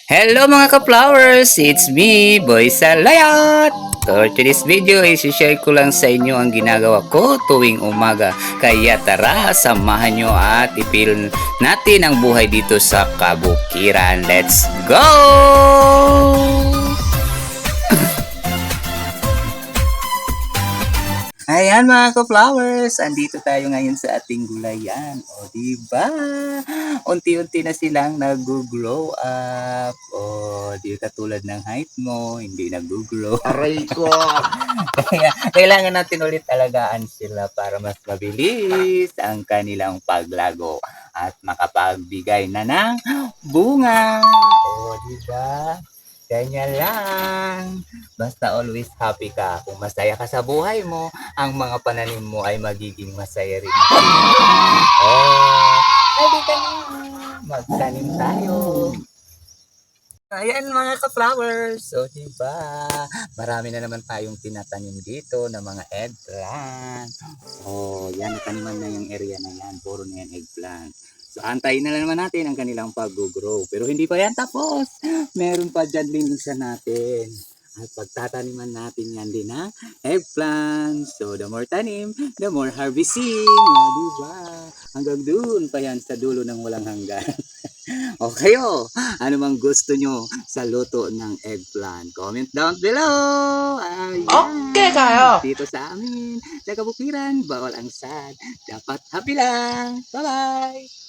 Hello mga ka-flowers! It's me, Boy Salayat! For today's video, isi-share ko lang sa inyo ang ginagawa ko tuwing umaga. Kaya tara, samahan nyo at ipil natin ang buhay dito sa kabukiran. Let's go! Ayan mga ka-flowers, andito tayo ngayon sa ating gulayan. O diba? Unti-unti na silang nag-grow up. O di katulad ng height mo, hindi nag-grow. Aray ko! Kaya kailangan natin ulit alagaan sila para mas mabilis ang kanilang paglago at makapagbigay na ng bunga. O diba? Ganyan lang. Basta always happy ka. Kung masaya ka sa buhay mo, ang mga pananim mo ay magiging masaya rin. Oh, halika na. Magtanim tayo. Ayan mga ka-flowers. So, diba? Marami na naman tayong tinatanim dito na mga eggplant. Oh, yan. Nataniman na yung area na yan. Puro na yan eggplant. So, antayin na lang naman natin ang kanilang pag-grow. Pero hindi pa yan tapos. Meron pa dyan din isa natin. At pagtataniman natin yan din ng eggplant. So, the more tanim, the more harvesting. O, diba? Hanggang doon pa yan sa dulo ng walang hanggan. O kayo, ano mang gusto nyo sa luto ng eggplant? Comment down below! Ayan. Okay kayo! Dito sa amin, sa Kabukiran, bawal ang sad. Dapat happy lang! Bye-bye!